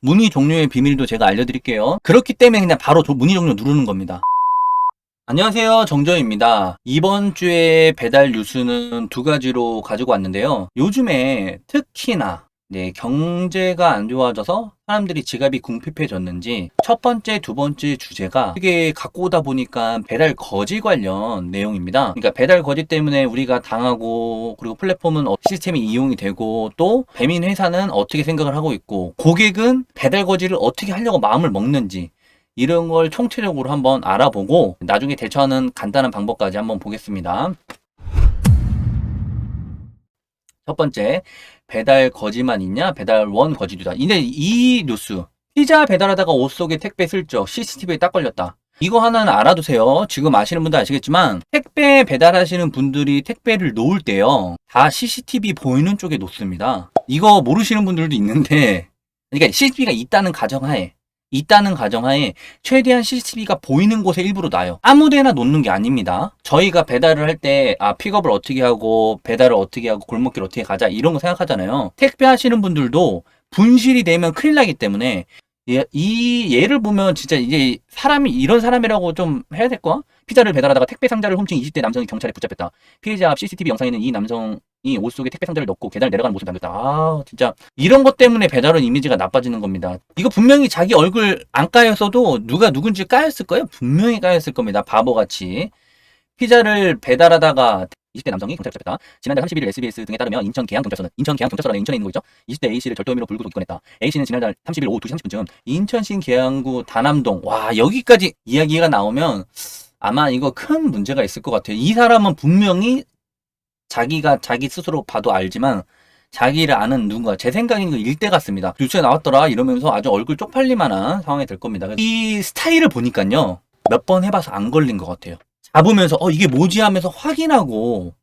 문의 종료의 비밀도 제가 알려드릴게요. 그렇기 때문에 그냥 바로 문의 종료 누르는 겁니다. 안녕하세요, 정조입니다. 이번 주에 배달 뉴스는 두 가지로 가지고 왔는데요. 요즘에 특히나 경제가 안 좋아져서 사람들이 지갑이 궁핍해졌는지 첫 번째, 두 번째 주제가 크게 갖고 오다 보니까 배달 거지 관련 내용입니다. 그러니까 배달 거지 때문에 우리가 당하고, 그리고 플랫폼은 시스템이 이용이 되고, 또 배민 회사는 어떻게 생각을 하고 있고, 고객은 배달 거지를 어떻게 하려고 마음을 먹는지, 이런 걸 총체적으로 한번 알아보고 나중에 대처하는 간단한 방법까지 한번 보겠습니다. 첫 번째, 배달 거지만 있냐? 배달원 거지도다. 이 뉴스, 피자 배달하다가 옷 속에 택배 슬쩍 CCTV에 딱 걸렸다. 이거 하나는 알아두세요. 지금 아시는 분도 아시겠지만 택배 배달하시는 분들이 택배를 놓을 때요, 다 CCTV 보이는 쪽에 놓습니다. 이거 모르시는 분들도 있는데, 그러니까 CCTV가 있다는 가정하에 최대한 CCTV가 보이는 곳에 일부러 놔요. 아무데나 놓는 게 아닙니다. 저희가 배달을 할 때 픽업을 어떻게 하고 배달을 어떻게 하고 골목길 어떻게 가자 이런 거 생각하잖아요. 택배 하시는 분들도 분실이 되면 큰일 나기 때문에 이 예를 보면 진짜 이제 사람이 이런 사람이라고 좀 해야 될 거야? 피자를 배달하다가 택배 상자를 훔친 20대 남성이 경찰에 붙잡혔다. 피해자 앞 CCTV 영상에는 이 남성이 옷 속에 택배 상자를 넣고 계단을 내려가는 모습이 담겼다. 진짜 이런 것 때문에 배달원 이미지가 나빠지는 겁니다. 이거 분명히 자기 얼굴 안 까였어도 누가 누군지 까였을 거예요. 분명히 까였을 겁니다. 바보같이. 피자를 배달하다가 20대 남성이 경찰에 붙잡혔다. 지난달 31일 SBS 등에 따르면 인천 계양경찰서라는 인천에 있는 거 있죠? 20대 A씨를 절도 혐의로 불구속 입건했다. A씨는 지난달 30일 오후 2시 30분쯤 인천시 계양구 다남동, 와, 여기까지 이야기가 나오면 아마 이거 큰 문제가 있을 것 같아요. 이 사람은 분명히 자기가 자기 스스로 봐도 알지만 자기를 아는 누군가, 제 생각에는 일대 같습니다. 뉴스에 나왔더라 이러면서 아주 얼굴 쪽팔릴만한 상황이 될 겁니다. 이 스타일을 보니까요, 몇 번 해봐서 안 걸린 것 같아요. 잡으면서 이게 뭐지 하면서 확인하고,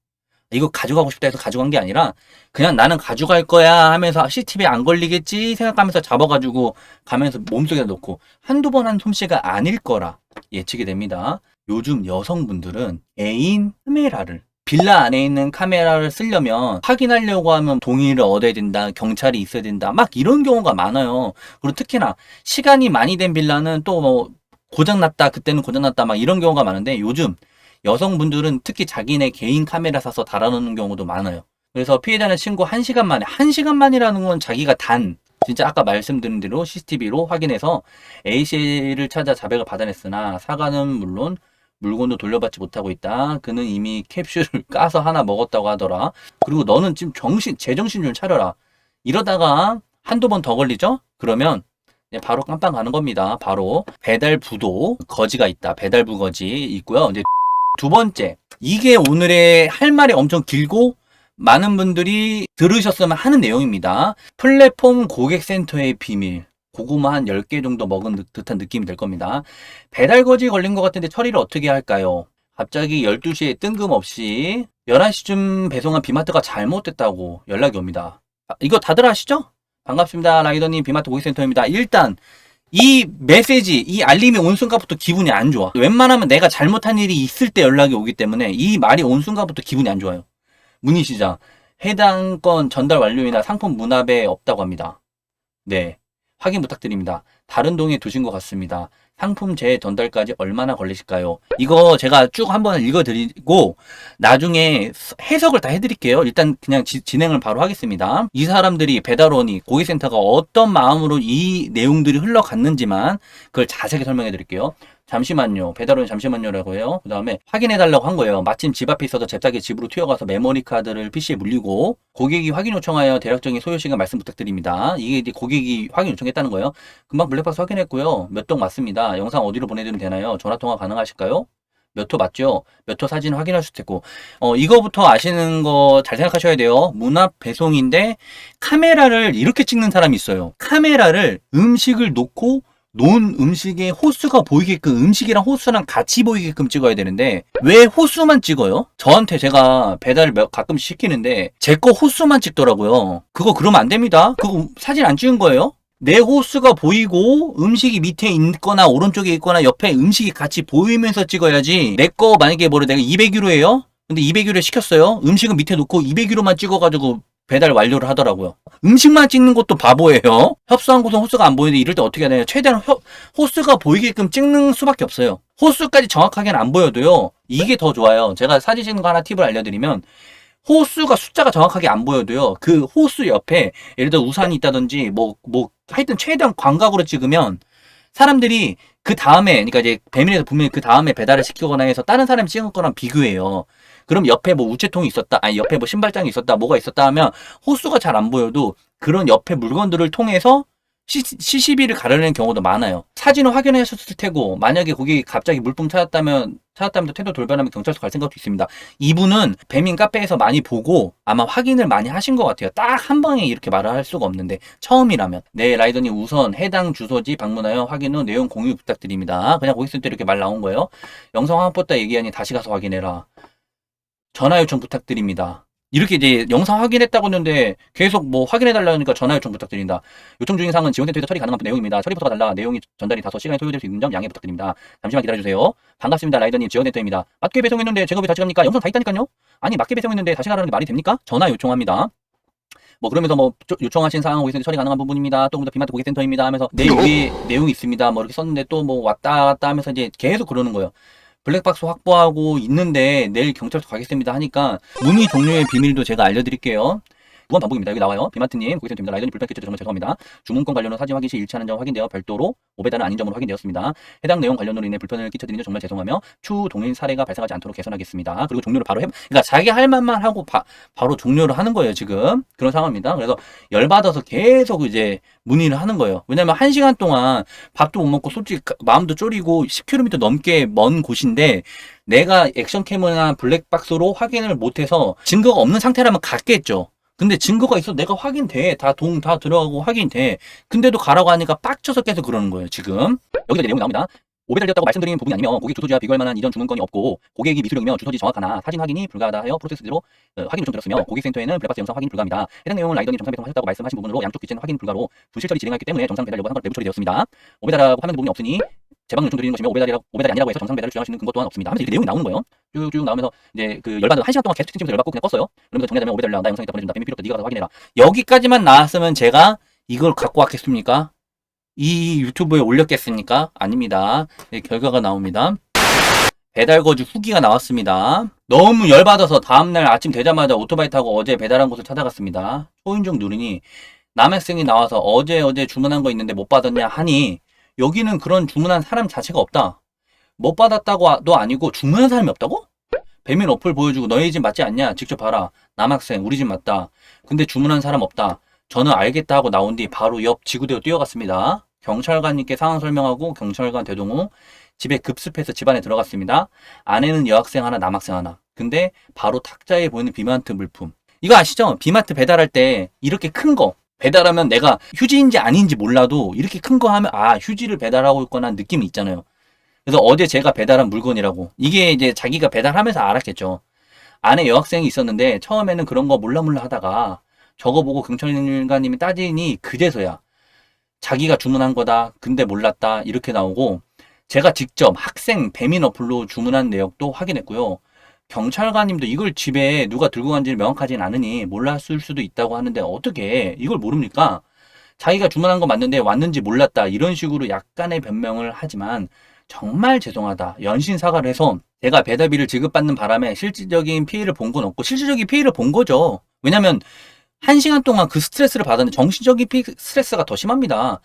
이거 가져가고 싶다 해서 가져간 게 아니라 그냥 나는 가져갈 거야 하면서 CCTV에 안 걸리겠지 생각하면서 잡아가지고 가면서 몸속에 넣고 한두 번 한 솜씨가 아닐 거라 예측이 됩니다. 요즘 여성분들은 애인 카메라를, 빌라 안에 있는 카메라를 쓰려면 확인하려고 하면 동의를 얻어야 된다, 경찰이 있어야 된다, 막 이런 경우가 많아요. 그리고 특히나 시간이 많이 된 빌라는 또 뭐 고장났다, 그때는 고장났다, 막 이런 경우가 많은데, 요즘 여성분들은 특히 자기네 개인 카메라 사서 달아놓는 경우도 많아요. 그래서 피해자는 신고 1시간 만에, 1시간 만이라는 건 자기가 진짜 아까 말씀드린 대로 CCTV로 확인해서 A씨를 찾아 자백을 받아냈으나 사과는 물론 물건도 돌려받지 못하고 있다. 그는 이미 캡슐을 까서 하나 먹었다고 하더라. 그리고 너는 지금 제정신 좀 차려라. 이러다가 한두 번 더 걸리죠? 그러면 바로 깜빵 가는 겁니다. 바로 배달부도 거지가 있다. 배달부 거지 있고요. 이제 두 번째, 이게 오늘의 할 말이 엄청 길고 많은 분들이 들으셨으면 하는 내용입니다. 플랫폼 고객센터의 비밀. 고구마 한 10개 정도 먹은 듯한 느낌이 될 겁니다. 배달 거지 걸린 것 같은데 처리를 어떻게 할까요? 갑자기 12시에 뜬금없이 11시쯤 배송한 비마트가 잘못됐다고 연락이 옵니다. 이거 다들 아시죠? 반갑습니다. 라이더님, 비마트 고객센터입니다. 일단 이 메시지, 이 알림이 온 순간부터 기분이 안 좋아. 웬만하면 내가 잘못한 일이 있을 때 연락이 오기 때문에 이 말이 온 순간부터 기분이 안 좋아요. 문의 시작. 해당 건 전달 완료이나 상품 문압에 없다고 합니다. 네, 확인 부탁드립니다. 다른 동에 두신 것 같습니다. 상품 재전달까지 얼마나 걸리실까요? 이거 제가 쭉 한번 읽어드리고 나중에 해석을 다 해드릴게요. 일단 그냥 진행을 바로 하겠습니다. 이 사람들이, 배달원이, 고객센터가 어떤 마음으로 이 내용들이 흘러갔는지만 그걸 자세히 설명해 드릴게요. 잠시만요. 배달원이 잠시만요라고 해요. 그 다음에 확인해달라고 한 거예요. 마침 집 앞에 있어서 잽싸게 집으로 튀어가서 메모리 카드를 PC에 물리고, 고객이 확인 요청하여 대략적인 소요 시간 말씀 부탁드립니다. 이게 이제 고객이 확인 요청했다는 거예요. 금방 블랙박스 확인했고요. 몇 동 맞습니다. 영상 어디로 보내드리면 되나요? 전화통화 가능하실까요? 몇 호 맞죠? 몇 호 사진 확인할 수 있고, 이거부터 아시는 거 잘 생각하셔야 돼요. 문앞 배송인데 카메라를 이렇게 찍는 사람이 있어요. 카메라를 음식을 놓고 놓은 음식의 호수가 보이게끔, 음식이랑 호수랑 같이 보이게끔 찍어야 되는데 왜 호수만 찍어요? 저한테 제가 배달을 가끔 시키는데 제 거 호수만 찍더라고요. 그거 그러면 안 됩니다. 그거 사진 안 찍은 거예요? 내 호수가 보이고 음식이 밑에 있거나 오른쪽에 있거나 옆에 음식이 같이 보이면서 찍어야지. 내 거 만약에 내가 200유로예요? 근데 200유로 시켰어요. 음식은 밑에 놓고 200유로만 찍어가지고 배달 완료를 하더라고요. 음식만 찍는 것도 바보예요. 협소한 곳은 호스가 안 보이는데 이럴 때 어떻게 해야 되냐. 최대한 호스가 보이게끔 찍는 수밖에 없어요. 호스까지 정확하게는 안 보여도요. 이게 더 좋아요. 제가 사진 찍는 거 하나 팁을 알려드리면 호수가 숫자가 정확하게 안 보여도요. 그 호수 옆에 예를 들어 우산이 있다든지 하여튼 최대한 광각으로 찍으면 사람들이 그 다음에 그러니까 이제 배민에서 분명히 그 다음에 배달을 시키거나 해서 다른 사람이 찍은 거랑 비교해요. 그럼 옆에 뭐 우체통이 있었다, 아니 옆에 뭐 신발장이 있었다, 뭐가 있었다 하면 호수가 잘 안 보여도 그런 옆에 물건들을 통해서 CCTV를 가려내는 경우도 많아요. 사진을 확인하셨을 테고 만약에 거기 갑자기 물품 찾았다면 태도 돌변하면 경찰서 갈 생각도 있습니다. 이분은 배민 카페에서 많이 보고 아마 확인을 많이 하신 것 같아요. 딱 한 방에 이렇게 말을 할 수가 없는데 처음이라면. 네, 라이더님 우선 해당 주소지 방문하여 확인 후 내용 공유 부탁드립니다. 그냥 거기 있을 때 이렇게 말 나온 거예요. 영상 한 번 더 얘기하니 다시 가서 확인해라. 전화 요청 부탁드립니다. 이렇게 이제 영상 확인했다고 했는데 계속 뭐 확인해달라니까 전화 요청 부탁드립니다. 요청 중인 사항은 지원센터에서 처리 가능한 내용입니다. 처리부터가 달라 내용이 전달이 다소 시간이 소요될 수 있는 점 양해 부탁드립니다. 잠시만 기다려주세요. 반갑습니다. 라이더님 지원센터입니다. 맞게 배송했는데 제가 왜 다시 갑니까? 영상 다 있다니까요? 아니 맞게 배송했는데 다시 가라는 게 말이 됩니까? 전화 요청합니다. 뭐 그러면서 뭐 요청하신 사항은 고객센터 처리 가능한 부분입니다. 또 비마트 고객센터입니다 하면서 내 위에 내용이 있습니다. 뭐 이렇게 썼는데 또 뭐 왔다 갔다 하면서 이제 계속 그러는 거예요. 블랙박스 확보하고 있는데 내일 경찰서 가겠습니다 하니까 문의 종료의 비밀도 제가 알려드릴게요. 무한 반복입니다. 여기 나와요. 비마트님 고객센터입니다. 라이더님 불편 끼쳐서 정말 죄송합니다. 주문권 관련으로 사진 확인 시 일치하는 점 확인되어 별도로 오배달은 아닌 점으로 확인되었습니다. 해당 내용 관련으로 인해 불편을 끼쳐드린 점 정말 죄송하며 추후 동일 사례가 발생하지 않도록 개선하겠습니다. 그리고 종료를 바로 그러니까 자기 할 말만 하고 바로 종료를 하는 거예요. 지금 그런 상황입니다. 그래서 열받아서 계속 이제 문의를 하는 거예요. 왜냐면 1시간 동안 밥도 못 먹고 솔직히 마음도 졸이고 10km 넘게 먼 곳인데 내가 액션캠이나 블랙박스로 확인을 못해서 증거가 없는 상태라면 갔겠죠. 근데 증거가 있어. 내가 확인돼. 다 들어가고 확인돼. 근데도 가라고 하니까 빡쳐서 계속 그러는 거예요, 지금. 여기서 내용이 나옵니다. 오배달되었다고 말씀드린 부분이 아니면 고객 주소지와 비교할 만한 이전 주문건이 없고 고객이 미수령이며 주소지 정확하나 사진 확인이 불가하다 하여 프로세스대로 확인 요청드렸으며 고객센터에는 블랙박스 영상 확인 불가합니다. 해당 내용은 라이더님 정상 배송하셨다고 말씀하신 부분으로 양쪽 기체는 확인 불가로 부실 처리 진행했기 때문에 정상 배달 여부 상관 내부 처리되었습니다. 오배달하고 하는 부분이 없으니 재방 요청드리는 것이며 오배달이 아니라고 해서 정상 배달을 주장할 수 있는 근거 또한 없습니다. 하면서 이렇게 내용이 나오는 거예요. 쭉쭉 나오면서 이제 그 열받아 1시간 동안 계속 채팅치면서 열받고 그냥 껐어요. 그러면서 정리하자면 오배달라 나 영상 있다 보내준다. 배민 필요 없다. 네가 가서 확인해라. 여기까지만 나왔으면 제가 이걸 갖고 왔겠습니까? 이 유튜브에 올렸겠습니까? 아닙니다. 결과가 나옵니다. 배달 거지 후기가 나왔습니다. 너무 열받아서 다음날 아침 되자마자 오토바이 타고 어제 배달한 곳을 찾아갔습니다. 초인종 누르니 남학생이 나와서 어제 주문한 거 있는데 못 받았냐 하니 여기는 그런 주문한 사람 자체가 없다. 못 받았다고도 아니고 주문한 사람이 없다고? 배민 어플 보여주고 너희 집 맞지 않냐? 직접 봐라. 남학생 우리 집 맞다. 근데 주문한 사람 없다. 저는 알겠다 하고 나온 뒤 바로 옆 지구대로 뛰어갔습니다. 경찰관님께 상황 설명하고 경찰관 대동 후 집에 급습해서 집 안에 들어갔습니다. 안에는 여학생 하나 남학생 하나. 근데 바로 탁자에 보이는 비마트 물품. 이거 아시죠? 비마트 배달할 때 이렇게 큰 거. 배달하면 내가 휴지인지 아닌지 몰라도 이렇게 큰 거 하면 아 휴지를 배달하고 있거나 느낌이 있잖아요. 그래서 어제 제가 배달한 물건이라고. 이게 이제 자기가 배달하면서 알았겠죠. 안에 여학생이 있었는데 처음에는 그런 거 몰라 하다가 저거 보고 경찰관님이 따지니 그제서야 자기가 주문한 거다. 근데 몰랐다. 이렇게 나오고 제가 직접 학생 배민 어플로 주문한 내역도 확인했고요. 경찰관님도 이걸 집에 누가 들고 간지를 명확하진 않으니 몰랐을 수도 있다고 하는데 어떻게 이걸 모릅니까? 자기가 주문한 거 맞는데 왔는지 몰랐다. 이런 식으로 약간의 변명을 하지만 정말 죄송하다. 연신 사과를 해서 제가 배달비를 지급받는 바람에 실질적인 피해를 본 건 없고 실질적인 피해를 본 거죠. 왜냐면 1시간 동안 그 스트레스를 받았는데 정신적인 스트레스가 더 심합니다.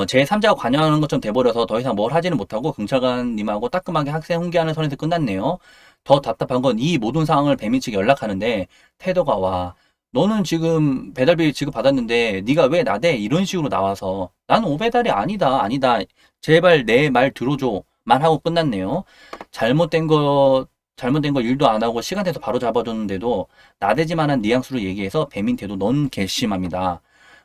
제 3자가 관여하는 것처럼 돼버려서 더 이상 뭘 하지는 못하고 경찰관님하고 따끔하게 학생 훈계하는 선에서 끝났네요. 더 답답한 건 이 모든 상황을 배민 측에 연락하는데 태도가 와 너는 지금 배달비 지급받았는데 네가 왜 나대? 이런 식으로 나와서 나는 오배달이 아니다 제발 내 말 들어줘 만 하고 끝났네요. 잘못된 거 일도 안 하고 시간 돼서 바로 잡아줬는데도 나대지만한 뉘앙스로 얘기해서 배민 태도 넌 괘씸합니다.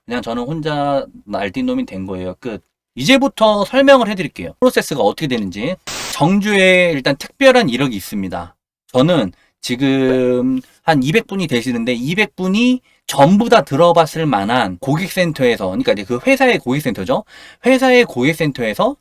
그냥 저는 혼자 날뛴 놈이 된 거예요. 끝. 이제부터 설명을 해드릴게요. 프로세스가 어떻게 되는지. 정주에 일단 특별한 이력이 있습니다. 저는 지금 한 200분이 되시는데 200분이 전부 다 들어봤을 만한 고객센터에서 그러니까 이제 그 회사의 고객센터죠. 회사의 고객센터에서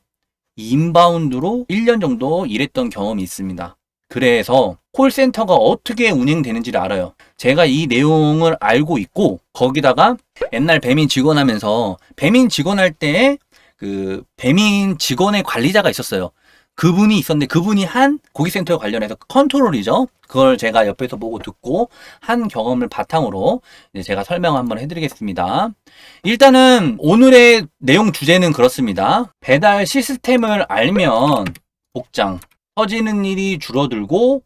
인바운드로 1년 정도 일했던 경험이 있습니다. 그래서 콜센터가 어떻게 운영되는지를 알아요. 제가 이 내용을 알고 있고, 거기다가 옛날 배민 직원 하면서 배민 직원 할 때 그 배민 직원의 관리자가 있었어요. 그분이 있었는데 그분이 한 고객센터에 관련해서 컨트롤이죠. 그걸 제가 옆에서 보고 듣고 한 경험을 바탕으로 이제 제가 설명 한번 해드리겠습니다. 일단은 오늘의 내용 주제는 그렇습니다. 배달 시스템을 알면 복장, 터지는 일이 줄어들고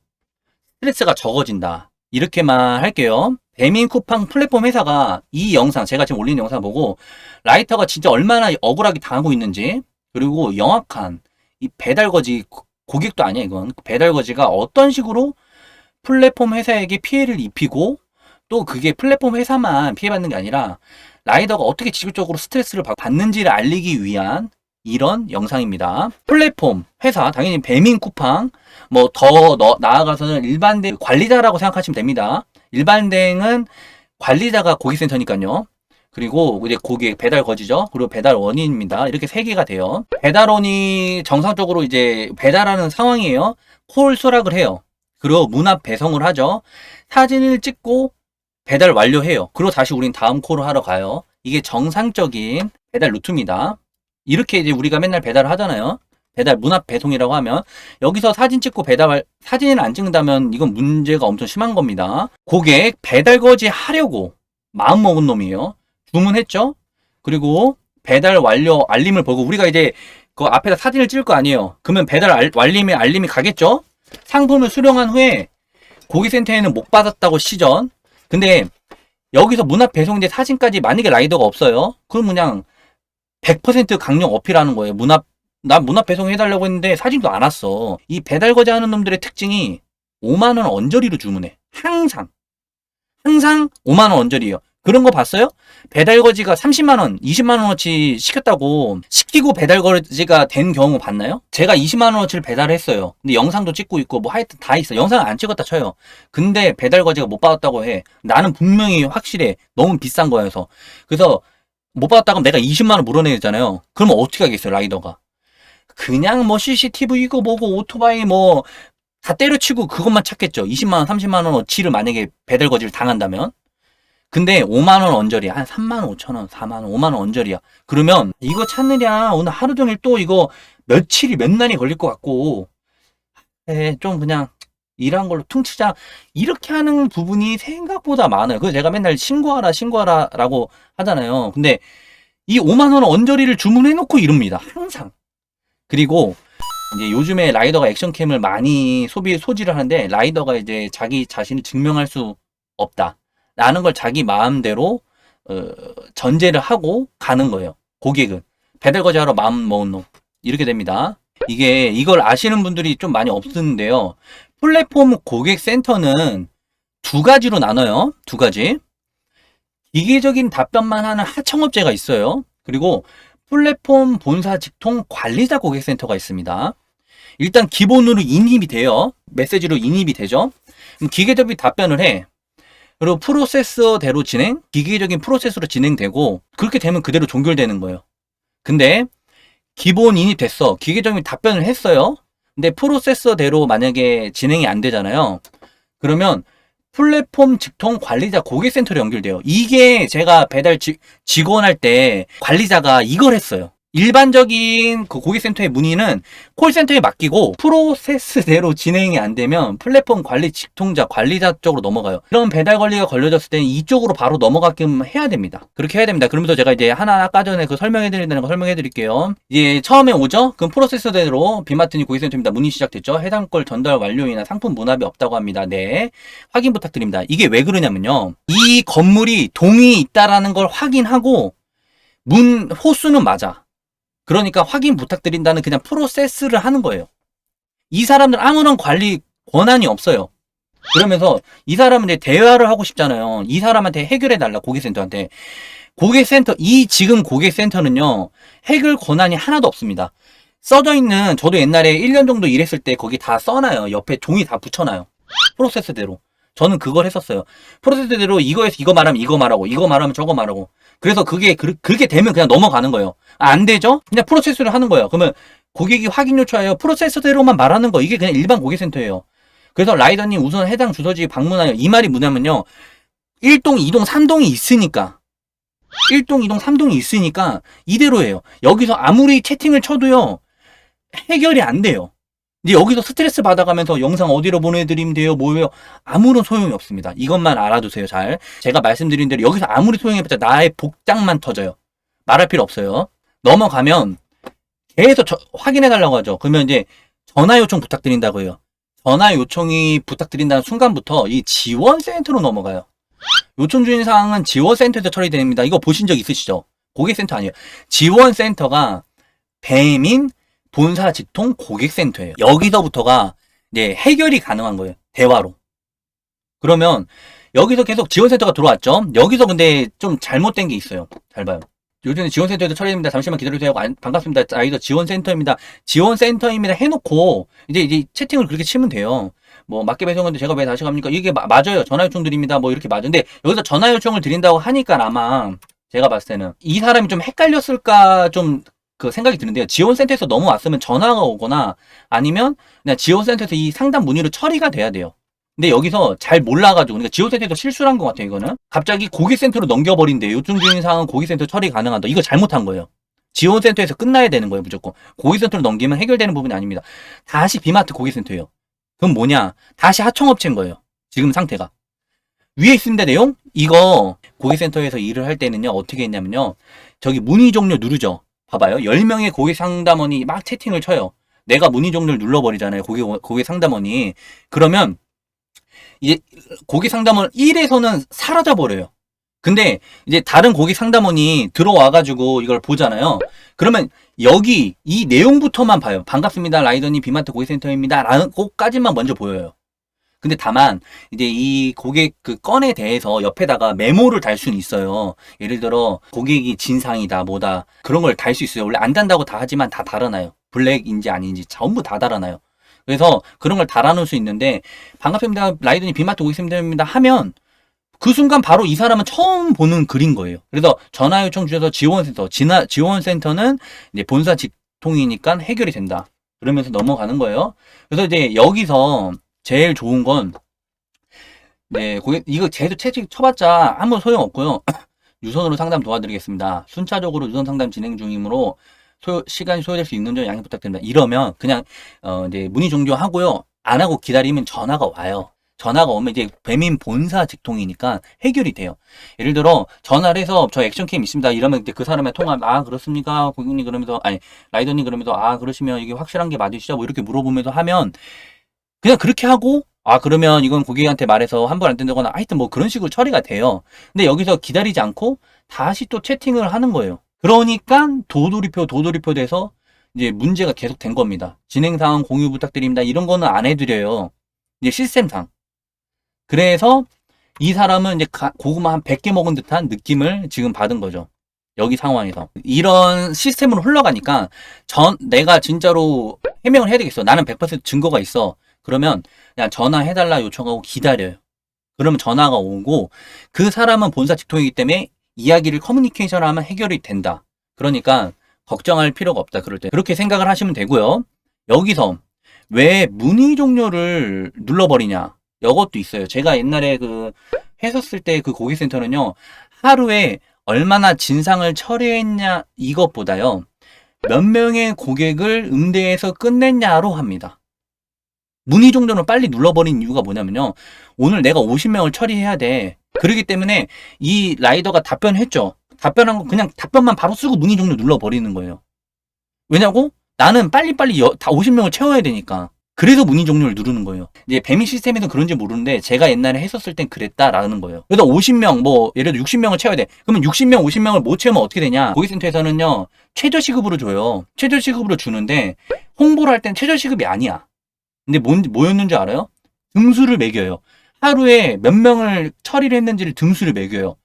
스트레스가 적어진다. 이렇게만 할게요. 배민 쿠팡 플랫폼 회사가 이 영상, 제가 지금 올린 영상 보고 라이터가 진짜 얼마나 억울하게 당하고 있는지, 그리고 영악한 이 배달거지, 고객도 아니야 이건, 배달거지가 어떤 식으로 플랫폼 회사에게 피해를 입히고, 또 그게 플랫폼 회사만 피해받는 게 아니라 라이더가 어떻게 직접적으로 스트레스를 받는지를 알리기 위한 이런 영상입니다. 플랫폼 회사, 당연히 배민 쿠팡, 뭐 더 나아가서는 일반대 관리자라고 생각하시면 됩니다. 일반대행은 관리자가 고객센터니까요. 그리고 이제 고객 배달거지죠. 그리고 배달원인입니다. 이렇게 세 개가 돼요. 배달원이 정상적으로 이제 배달하는 상황이에요. 콜 수락을 해요. 그리고 문 앞 배송을 하죠. 사진을 찍고 배달 완료해요. 그리고 다시 우린 다음 콜을 하러 가요. 이게 정상적인 배달 루트입니다. 이렇게 이제 우리가 맨날 배달을 하잖아요. 배달 문 앞 배송이라고 하면 여기서 사진 찍고 사진을 안 찍는다면 이건 문제가 엄청 심한 겁니다. 고객 배달거지 하려고 마음먹은 놈이에요. 주문했죠. 그리고 배달 완료 알림을 보고 우리가 이제 그 앞에다 사진을 찍을 거 아니에요. 그러면 배달 알림이 가겠죠. 상품을 수령한 후에 고객센터에는 못 받았다고 시전. 근데 여기서 문 앞 배송인데 사진까지 만약에 라이더가 없어요. 그럼 그냥 100% 강력 어필하는 거예요. 난 문 앞 배송해달라고 했는데 사진도 안 왔어. 이 배달거지 하는 놈들의 특징이 5만원 언저리로 주문해. 항상 5만원 언저리예요. 그런 거 봤어요? 배달거지가 30만원, 20만원어치 시켰다고 시키고 배달거지가 된 경우 봤나요? 제가 20만원어치를 배달했어요. 근데 영상도 찍고 있고 뭐 하여튼 다 있어. 영상을 안 찍었다 쳐요. 근데 배달거지가 못 받았다고 해. 나는 분명히 확실해. 너무 비싼 거여서. 그래서 못 받았다고 하면 내가 20만원 물어내야 되잖아요. 그러면 어떻게 하겠어요, 라이더가? 그냥 뭐 CCTV 이거 뭐고 오토바이 뭐 다 때려치고 그것만 찾겠죠. 20만원, 30만원어치를 만약에 배달거지를 당한다면. 근데 5만원 언저리야. 한 3만 5천원, 4만원, 5만원 언저리야. 그러면 이거 찾느냐, 오늘 하루 종일 또 이거 며칠이 몇 날이 걸릴 것 같고, 좀 그냥 일한 걸로 퉁치자. 이렇게 하는 부분이 생각보다 많아요. 그래서 제가 맨날 신고하라 라고 하잖아요. 근데 이 5만원 언저리를 주문해놓고 이럽니다. 항상. 그리고 이제 요즘에 라이더가 액션캠을 많이 소지를 하는데, 라이더가 이제 자기 자신을 증명할 수 없다 라는 걸 자기 마음대로 전제를 하고 가는 거예요. 고객은 배달거지 하러 마음 먹은 놈 이렇게 됩니다. 이걸 아시는 분들이 좀 많이 없는데요. 플랫폼 고객센터는 두 가지로 나눠요. 두 가지. 기계적인 답변만 하는 하청업체가 있어요. 그리고 플랫폼 본사 직통 관리자 고객센터가 있습니다. 일단 기본으로 인입이 돼요. 메시지로 인입이 되죠. 그럼 기계적인 답변을 해. 그리고 프로세서대로 기계적인 프로세스로 진행되고, 그렇게 되면 그대로 종결되는 거예요. 근데 기본 인입 됐어. 기계적인 답변을 했어요. 근데 프로세서대로 만약에 진행이 안 되잖아요. 그러면 플랫폼 직통 관리자 고객센터로 연결돼요. 이게 제가 배달 직원 할 때 관리자가 이걸 했어요. 일반적인 그 고객센터의 문의는 콜센터에 맡기고 프로세스대로 진행이 안 되면 플랫폼 관리 직통자, 관리자 쪽으로 넘어가요. 그런 배달 관리가 걸려졌을 때는 이쪽으로 바로 넘어가게끔 해야 됩니다. 그렇게 해야 됩니다. 그러면서 제가 이제 하나하나 아까 전에 그 설명해드리는 거 설명해드릴게요. 이제 처음에 오죠? 그럼 프로세스대로 빈마트니 고객센터입니다. 문의 시작됐죠? 해당 걸 전달 완료이나 상품 문합이 없다고 합니다. 네. 확인 부탁드립니다. 이게 왜 그러냐면요. 이 건물이 동이 있다라는 걸 확인하고 문 호수는 맞아. 그러니까 확인 부탁드린다는 그냥 프로세스를 하는 거예요. 이 사람들 아무런 관리 권한이 없어요. 그러면서 이 사람은 이제 대화를 하고 싶잖아요. 이 사람한테 해결해달라, 고객센터한테. 지금 고객센터는요, 해결 권한이 하나도 없습니다. 써져 있는, 저도 옛날에 1년 정도 일했을 때 거기 다 써놔요. 옆에 종이 다 붙여놔요. 프로세스대로. 저는 그걸 했었어요. 프로세스대로 이거에서 이거 말하면 이거 말하고, 이거 말하면 저거 말하고. 그래서 그렇게 되면 그냥 넘어가는 거예요. 안 되죠? 그냥 프로세스를 하는 거예요. 그러면 고객이 확인 요청하여 프로세스대로만 말하는 거. 이게 그냥 일반 고객센터예요. 그래서 라이더님 우선 해당 주소지 방문하여. 이 말이 뭐냐면요. 1동, 2동, 3동이 있으니까. 1동, 2동, 3동이 있으니까 이대로예요. 여기서 아무리 채팅을 쳐도요. 해결이 안 돼요. 근데 여기서 스트레스 받아가면서 영상 어디로 보내드리면 돼요? 뭐예요? 아무런 소용이 없습니다. 이것만 알아두세요. 잘. 제가 말씀드린 대로 여기서 아무리 소용해봤자 나의 복장만 터져요. 말할 필요 없어요. 넘어가면 계속 확인해달라고 하죠. 그러면 이제 전화 요청 부탁드린다고 해요. 전화 요청이 부탁드린다는 순간부터 이 지원센터로 넘어가요. 요청 주인 사항은 지원센터에서 처리됩니다. 이거 보신 적 있으시죠? 고객센터 아니에요. 지원센터가 배민 본사 직통 고객센터예요. 여기서부터가 이제 해결이 가능한 거예요. 대화로. 그러면 여기서 계속 지원센터가 들어왔죠. 여기서 근데 좀 잘못된 게 있어요. 잘 봐요. 요즘에 지원센터에서 처리됩니다. 잠시만 기다려주세요. 반갑습니다. 아이더 지원센터입니다. 지원센터입니다. 해놓고 이제 채팅을 그렇게 치면 돼요. 뭐 맞게 배송했는데 제가 왜 다시 갑니까? 이게 맞아요. 전화 요청 드립니다. 뭐 이렇게 맞은데 여기서 전화 요청을 드린다고 하니까 아마 제가 봤을 때는 이 사람이 좀 헷갈렸을까 좀 그 생각이 드는데요. 지원센터에서 넘어왔으면 전화가 오거나 아니면 그냥 지원센터에서 이 상담 문의로 처리가 돼야 돼요. 근데 여기서 잘 몰라가지고, 그러니까 지원센터에서 실수를 한 것 같아요, 이거는. 갑자기 고객센터로 넘겨버린대. 요청 주인 사항은 고객센터 처리 가능하다. 이거 잘못한 거예요. 지원센터에서 끝나야 되는 거예요, 무조건. 고객센터로 넘기면 해결되는 부분이 아닙니다. 다시 비마트 고객센터예요. 그럼 뭐냐? 다시 하청업체인 거예요. 지금 상태가. 위에 있습니다, 내용? 이거 고객센터에서 일을 할 때는요, 어떻게 했냐면요. 저기 문의 종료 누르죠. 봐봐요. 10명의 고객 상담원이 막 채팅을 쳐요. 내가 문의 종료를 눌러버리잖아요. 고객 상담원이. 그러면 이제 고객 상담원 1에서는 사라져버려요. 근데 이제 다른 고객 상담원이 들어와가지고 이걸 보잖아요. 그러면 여기 이 내용부터만 봐요. 반갑습니다. 라이더님 비마트 고객센터입니다. 라는 것까지만 먼저 보여요. 근데 다만 이제 이 고객 그 건에 대해서 옆에다가 메모를 달 수는 있어요. 예를 들어 고객이 진상이다 뭐다 그런 걸 달 수 있어요. 원래 안 단다고 다 하지만 다 달아놔요. 블랙인지 아닌지 전부 다 달아놔요. 그래서 그런 걸 달아놓을 수 있는데 반갑습니다. 라이더님 비마트 고객센터입니다 하면 그 순간 바로 이 사람은 처음 보는 글인 거예요. 그래서 전화 요청 주셔서 지원센터, 지원센터는 이제 본사 직통이니까 해결이 된다. 그러면서 넘어가는 거예요. 그래서 이제 여기서 제일 좋은 건, 네, 이거 제도 채찍 쳐봤자 아무 소용 없고요. 유선으로 상담 도와드리겠습니다. 순차적으로 유선 상담 진행 중이므로 시간이 소요될 수 있는 점 양해 부탁드립니다. 이러면 그냥, 이제 문의 종료하고요. 안 하고 기다리면 전화가 와요. 전화가 오면 이제 배민 본사 직통이니까 해결이 돼요. 예를 들어, 전화를 해서 저 액션캠 있습니다. 이러면 이제 그 사람의 통화, 아, 그렇습니까? 고객님 그러면서, 아니, 라이더님 그러면서, 아, 그러시면 이게 확실한 게 맞으시죠? 뭐 이렇게 물어보면서 하면, 그냥 그렇게 하고, 아, 그러면 이건 고객한테 말해서 환불 안 된다거나, 하여튼 뭐 그런 식으로 처리가 돼요. 근데 여기서 기다리지 않고 다시 또 채팅을 하는 거예요. 그러니까 도돌이표 돼서 이제 문제가 계속 된 겁니다. 진행사항 공유 부탁드립니다. 이런 거는 안 해드려요. 이제 시스템상. 그래서 이 사람은 이제 고구마 한 100개 먹은 듯한 느낌을 지금 받은 거죠. 여기 상황에서. 이런 시스템으로 흘러가니까 내가 진짜로 해명을 해야 되겠어. 나는 100% 증거가 있어. 그러면 그냥 전화해달라 요청하고 기다려요. 그러면 전화가 오고 그 사람은 본사 직통이기 때문에 이야기를 커뮤니케이션 하면 해결이 된다. 그러니까 걱정할 필요가 없다. 그럴 때 그렇게 생각을 하시면 되고요. 여기서 왜 문의 종료를 눌러버리냐 이것도 있어요. 제가 옛날에 했었을 때 그 고객센터는요. 하루에 얼마나 진상을 처리했냐 이것보다요. 몇 명의 고객을 응대해서 끝냈냐로 합니다. 문의 종료를 빨리 눌러버린 이유가 뭐냐면요. 오늘 내가 50명을 처리해야 돼. 그렇기 때문에 이 라이더가 답변했죠. 답변한 거 그냥 답변만 바로 쓰고 문의 종료 눌러버리는 거예요. 왜냐고? 나는 빨리빨리 다 50명을 채워야 되니까. 그래서 문의 종료를 누르는 거예요. 이제 배민 시스템에서는 그런지 모르는데 제가 옛날에 했었을 땐 그랬다라는 거예요. 그래서 50명 뭐 예를 들어 60명을 채워야 돼. 그러면 60명 50명을 못 채우면 어떻게 되냐. 고객센터에서는요. 최저시급으로 줘요. 최저시급으로 주는데 홍보를 할 땐 최저시급이 아니야. 근데 뭐였는지 알아요? 등수를 매겨요. 하루에 몇 명을 처리를 했는지를 등수를 매겨요.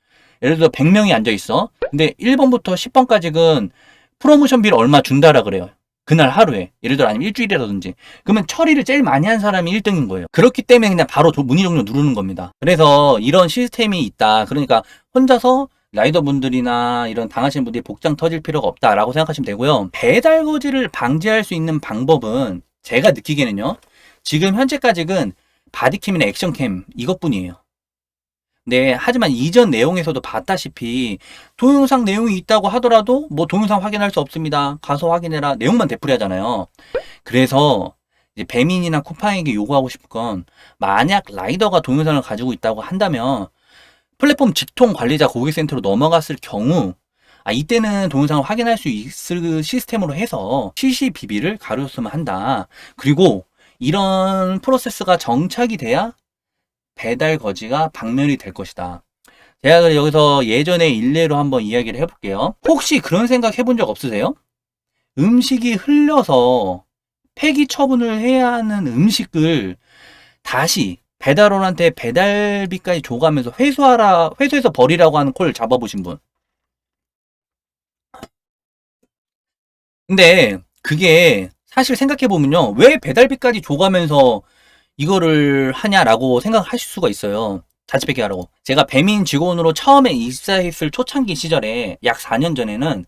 예를 들어 100명이 앉아있어. 근데 1번부터 10번까지는 프로모션비를 얼마 준다라 그래요. 그날 하루에. 예를 들어 아니면 일주일이라든지. 그러면 처리를 제일 많이 한 사람이 1등인 거예요. 그렇기 때문에 그냥 바로 문의 종료 누르는 겁니다. 그래서 이런 시스템이 있다. 그러니까 혼자서 라이더분들이나 이런 당하시는 분들이 복장 터질 필요가 없다라고 생각하시면 되고요. 배달 거지를 방지할 수 있는 방법은 제가 느끼기에는요. 지금 현재까지는 바디캠이나 액션캠 이것뿐이에요. 네, 하지만 이전 내용에서도 봤다시피 동영상 내용이 있다고 하더라도 뭐 동영상 확인할 수 없습니다. 가서 확인해라. 내용만 되풀이하잖아요. 그래서 이제 배민이나 쿠팡에게 요구하고 싶은 건 만약 라이더가 동영상을 가지고 있다고 한다면 플랫폼 직통 관리자 고객센터로 넘어갔을 경우 이때는 동영상을 확인할 수 있을 시스템으로 해서 CCBB를 가로줬으면 한다. 그리고 이런 프로세스가 정착이 돼야 배달 거지가 박멸이 될 것이다. 제가 여기서 예전에 일례로 한번 이야기를 해볼게요. 혹시 그런 생각 해본 적 없으세요? 음식이 흘려서 폐기 처분을 해야 하는 음식을 다시 배달원한테 배달비까지 줘가면서 회수해서 버리라고 하는 콜을 잡아보신 분. 근데 그게 사실 생각해보면요. 왜 배달비까지 줘가면서 이거를 하냐라고 생각하실 수가 있어요. 자취백기 하라고. 제가 배민 직원으로 처음에 입사했을 초창기 시절에 약 4년 전에는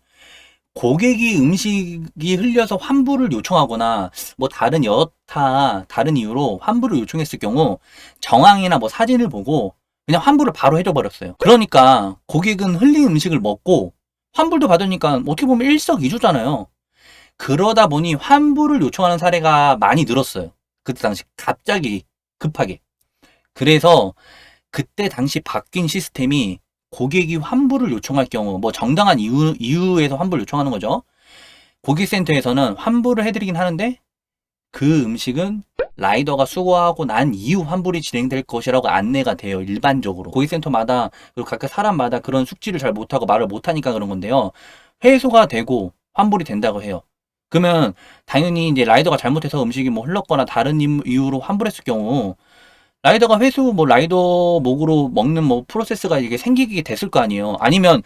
고객이 음식이 흘려서 환불을 요청하거나 뭐 다른 이유로 환불을 요청했을 경우 정황이나 뭐 사진을 보고 그냥 환불을 바로 해줘 버렸어요. 그러니까 고객은 흘린 음식을 먹고 환불도 받으니까 어떻게 보면 일석이조잖아요. 그러다 보니 환불을 요청하는 사례가 많이 늘었어요. 그때 당시 갑자기 급하게. 그래서 그때 당시 바뀐 시스템이 고객이 환불을 요청할 경우 뭐 정당한 이유에서 환불을 요청하는 거죠. 고객센터에서는 환불을 해드리긴 하는데 그 음식은 라이더가 수거하고 난 이후 환불이 진행될 것이라고 안내가 돼요. 일반적으로 고객센터마다 그리고 각각 사람마다 그런 숙지를 잘 못하고 말을 못하니까 그런 건데요. 회수가 되고 환불이 된다고 해요. 그러면 당연히 이제 라이더가 잘못해서 음식이 뭐 흘렀거나 다른 이유로 환불했을 경우 라이더가 회수 뭐 라이더 목으로 먹는 뭐 프로세스가 이게 생기게 됐을 거 아니에요. 아니면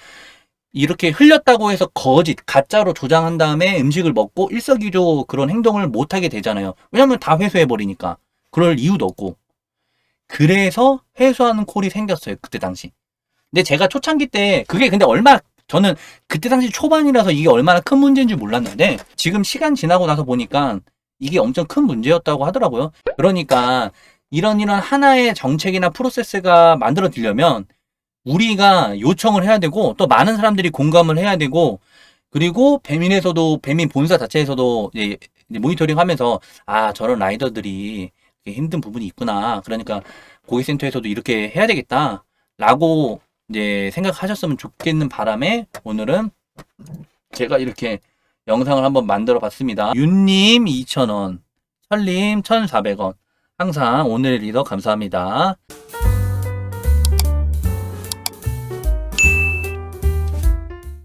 이렇게 흘렸다고 해서 거짓 가짜로 조장한 다음에 음식을 먹고 일석이조 그런 행동을 못 하게 되잖아요. 왜냐면 다 회수해 버리니까. 그럴 이유도 없고. 그래서 회수하는 콜이 생겼어요. 그때 당시. 근데 제가 초창기 때 그게 근데 저는 그때 당시 초반이라서 이게 얼마나 큰 문제인지 몰랐는데 지금 시간 지나고 나서 보니까 이게 엄청 큰 문제였다고 하더라고요. 그러니까 이런 하나의 정책이나 프로세스가 만들어지려면 우리가 요청을 해야 되고 또 많은 사람들이 공감을 해야 되고 그리고 배민 본사 자체에서도 이제 모니터링 하면서 저런 라이더들이 힘든 부분이 있구나. 그러니까 고객센터에서도 이렇게 해야 되겠다. 라고 이제 생각하셨으면 좋겠는 바람에 오늘은 제가 이렇게 영상을 한번 만들어 봤습니다. 윤님 2,000원, 철님 1,400원. 항상 오늘 리더 감사합니다.